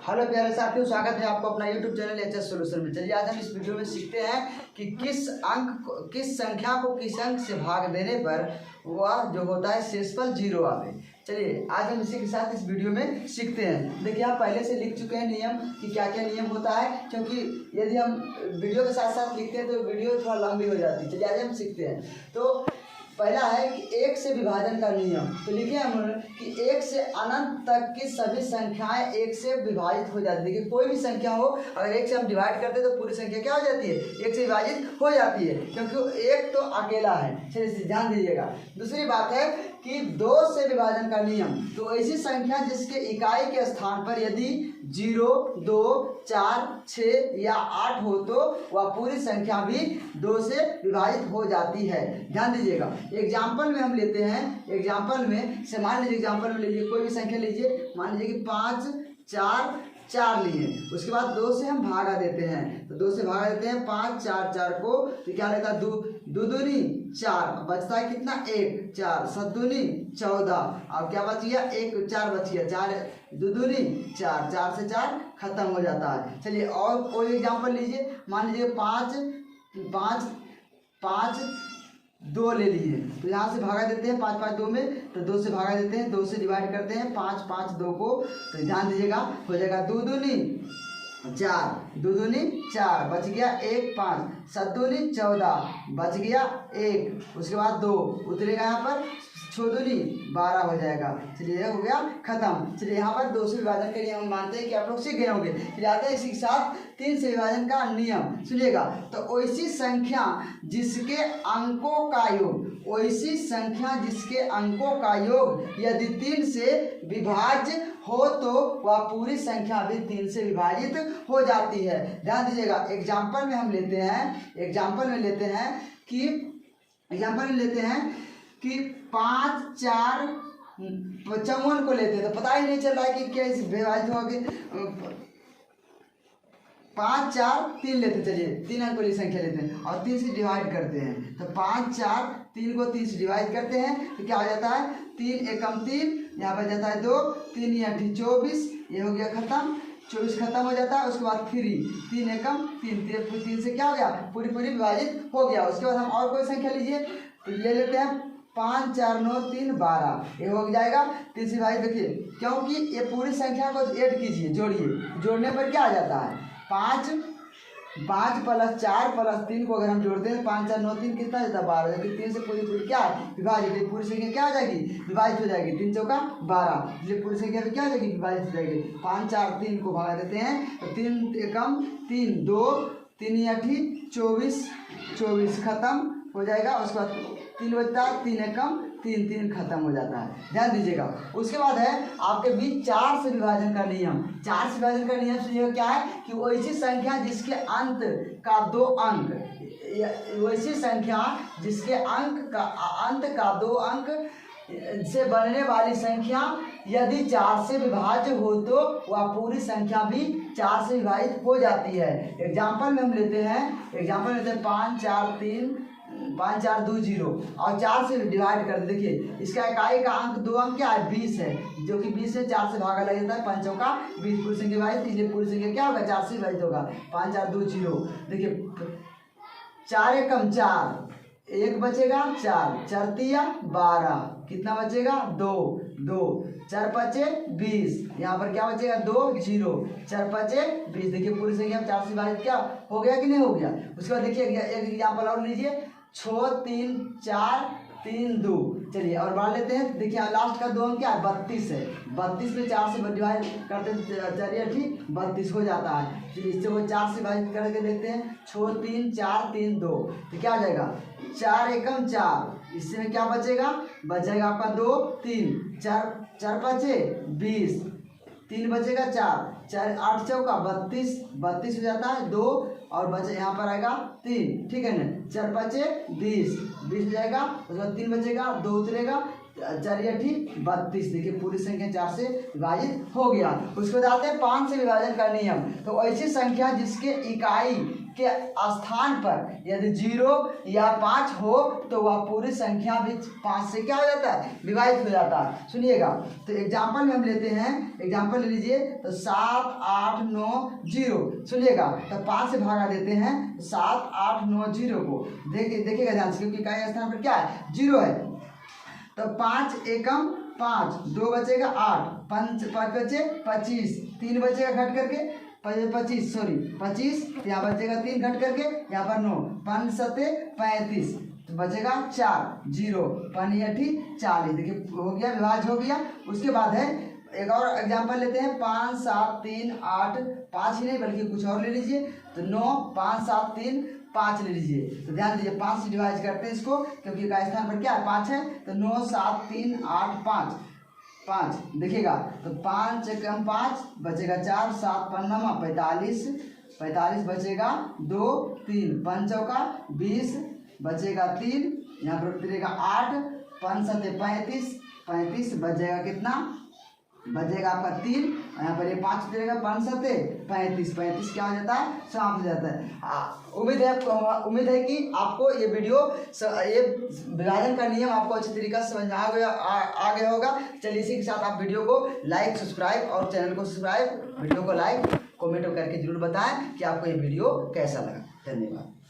Hello प्यारे साथियों, स्वागत है आपको अपना यूट्यूब चैनल एचएस सॉल्यूशन में। चलिए आज हम इस वीडियो में सीखते हैं कि किस संख्या को किस अंक से भाग देने पर वह जो होता है शेषफल 0 आवे। चलिए आज हम इसी के साथ इस वीडियो में सीखते हैं। देखिए आप पहले से लिख चुके हैं नियम कि क्या क्या नियम होता है, क्योंकि यदि हम वीडियो के साथ साथ लिखते हैं तो वीडियो थोड़ा लंबी हो जाती है। चलिए आज हम सीखते हैं। तो पहला है कि 1 से विभाजन का नियम। तो लिखे हम कि 1 से अनंत तक की सभी संख्याएं 1 से विभाजित हो जाती है। देखिए कोई भी संख्या हो, अगर 1 से हम डिवाइड करते हैं तो पूरी संख्या क्या हो जाती है, 1 से विभाजित हो जाती है, क्योंकि 1 तो अकेला है। चलिए ध्यान दीजिएगा। दूसरी बात है कि 2 से विभाजन का नियम। तो ऐसी संख्या जिसके इकाई के स्थान पर यदि 0, 2, 4, 6 या 8 हो तो वह पूरी संख्या भी 2 से विभाजित हो जाती है। ध्यान दीजिएगा। एग्जाम्पल में हम लेते हैं, एग्जाम्पल में से मान लीजिए, एग्जाम्पल में लीजिए कोई भी संख्या लीजिए, मान लीजिए कि 5, 4, 4 लिए। उसके बाद 2 से हम भागा देते हैं। तो 2 से भागा देते हैं 5, 4, 4 को, तो क्या लगता है 2 दूनी 4, बचता है कितना 1, 4 7 दूनी 14। अब क्या बच गया 1, 4 बच गया, 4 दूनी 4, 4 से 4 खत्म हो जाता है। चलिए और कोई एग्जाम्पल लीजिए, मान लीजिए 5, 2 ले लिए। तो यहाँ से भागा देते हैं 5, 5 2 में, तो 2 से भागा देते हैं, 2 से डिवाइड करते हैं 5, 5 2 को। तो ध्यान दीजिएगा, हो जाएगा 2 दूनी 4, 2 दूनी 4, बच गया 1, 5 7 दूनी 14, बच गया 1। उसके बाद 2 उतरेगा यहाँ पर, 6 दूनी 12 हो जाएगा। चलिए ये हो गया खत्म। चलिए यहाँ पर 2 से विभाजन के लिए हम मानते हैं कि आप लोग सीख गए होंगे। चलिए आते हैं इसी के साथ 3 से विभाजन का नियम। सुनिएगा। तो ऐसी संख्या जिसके अंकों का योग, ऐसी संख्या जिसके अंकों का योग यदि 3 से विभाज्य हो तो वह पूरी संख्या भी 3 से विभाजित हो जाती है। ध्यान दीजिएगा। एग्जाम्पल में हम लेते हैं, एग्जाम्पल में लेते हैं कि 5, 4, 55 को लेते हैं। तो पता ही नहीं चल रहा है कि क्या इस विभाजित होगी। 5, 4, 3 लेते, चलिए 3 अंक वाली संख्या लेते हैं और 3 से डिवाइड करते हैं। तो 5, 4, 3 को 3 से डिवाइड करते हैं तो क्या हो जाता है 3 एकम 3, यहाँ पर जाता है 2, 3 या 24, ये हो गया खत्म, 24 खत्म हो जाता है। उसके बाद 3 एकम 3 से क्या हो गया पूरी विभाजित हो गया। उसके बाद हम और कोई संख्या लीजिए, तो ले लेते हैं 5, 4, 9, 3, 12, ये हो जाएगा 3 से विभाजित। देखिए क्योंकि ये पूरी संख्या को ऐड कीजिए, जोड़िए, जोड़ने पर क्या आ जाता है 5 + 4 + 3 को अगर हम जोड़ते हैं 5, 4, 9, 3 कितना जाता है 12, जबकि 3 से पूरी क्या विभाजित, पूरी संख्या क्या हो जाएगी विभाजित हो जाएगी। 3 चौका 12, इसलिए पूरी संख्या भी क्या हो जाएगी विभाजित हो जाएगी। 5, 4, 3 को भागा देते हैं तो 3 एकम 3, 2, 3 8 24 खत्म हो जाएगा। उसके बाद 3 बचता है, 3 एकम 3 खत्म हो जाता है। ध्यान दीजिएगा। उसके बाद है आपके बीच 4 से विभाजन का नियम। 4 से विभाजन का नियम सुनिए क्या है कि वो ऐसी संख्या जिसके अंत का 2 अंक, वैसी संख्या जिसके अंत का 2 अंक से बनने वाली संख्या यदि 4 से विभाज्य हो तो वह पूरी संख्या भी 4 से विभाजित हो जाती है। एग्जाम्पल में हम लेते हैं 5, 4 2 0 और 4 से डिवाइड कर दे। देखिए इसका इकाई का अंक 2 अंक क्या है 20 है, जो कि 20 से 4 से भागा लग जाता है, 5 चौका 20, पूरी संख्या विभाजित, इसलिए पूरी संख्या क्या होगा 4 से विभाजित होगा। 5, 4 2 0। देखिए 4 एकम 4, 1 बचेगा 4, 4 तिया 12, कितना बचेगा 2, 4 5 20, यहाँ पर क्या बचेगा 2 0, 4 5 20। देखिए पूरी संख्या 4 से विभाजित क्या हो गया कि नहीं हो गया। उसके बाद देखिए एक एग्जाम्पल और लीजिए 6 3 4 3 2। चलिए और बाढ़ लेते हैं। देखिए लास्ट का 2 अंक क्या है 32 है, 32 में 4 से डिवाइड करते हैं, चलिए ठीक 32 हो जाता है। चलिए इससे वो 4 से विभाजित करके देखते हैं 6 3 4 3 2, तो क्या हो जाएगा 4 एकम 4, इससे में क्या बचेगा आपका 2 3, 4 5 20, 3 बचेगा 4 8 चौका 32 हो जाता है, 2 और बचे यहाँ पर आएगा 3, ठीक है ना, 4 5 20 हो जाएगा। उसके बाद 3 बचेगा, 2 उतरेगा, 4 8 32। देखिए पूरी संख्या 4 से विभाजित हो गया। उसके बाद आते हैं 5 से विभाजन का नियम। तो ऐसी संख्या जिसके इकाई के स्थान पर यदि 0 या 5 हो तो वह पूरी संख्या भी 5 से क्या हो जाता है, विभाजित हो जाता है। सुनिएगा, तो एग्जाम्पल में हम लेते हैं, एग्जाम्पल ले लीजिए, तो 7 8 9 0। सुनिएगा, तो 5 से भागा देते हैं 7 8 9 0 को। देखिएगा ध्यान से, क्योंकि का स्थान पर क्या है, 0 है। तो 5 एकम 5, 2 बचेगा 8, 5 बचे 25, 3 बचेगा घट करके 25, सॉरी 25, यहाँ बचेगा 3 घट करके, यहाँ पर 9, 5 7 35, तो बचेगा 4, 0 5 8 40। देखिए हो गया, विभाज्य हो गया। उसके बाद है एक और एग्जाम्पल लेते हैं, 5 7 3 8, 5 ही नहीं बल्कि कुछ और ले लीजिए, तो 9 5 7 3 5 ले लीजिए। तो ध्यान दीजिए 5 से डिवाइड करते हैं इसको, क्योंकि का स्थान पर क्या है, 5 है। तो 9 7 3 8 5 5, देखिएगा, तो 5 एकम 5 बचेगा 4, 7 5 45, 45 बचेगा 2 3, 5 चौका 20 बचेगा 3, यहाँ पर उतरेगा 8, 5 7 35, 35 बचेगा कितना, बचेगा आपका 3, यहाँ पर ये 5 उतरेगा, 5 7 35, 35 क्या हो जाता है, समाप्त हो जाता है। उम्मीद है कि आपको ये वीडियो ये विभाजन का नियम आपको अच्छी तरीके से समझ में आ गया होगा। चलिए इसी के साथ आप वीडियो को लाइक सब्सक्राइब और चैनल को सब्सक्राइब, वीडियो को लाइक कमेंट करके जरूर बताएं कि आपको ये वीडियो कैसा लगा। धन्यवाद।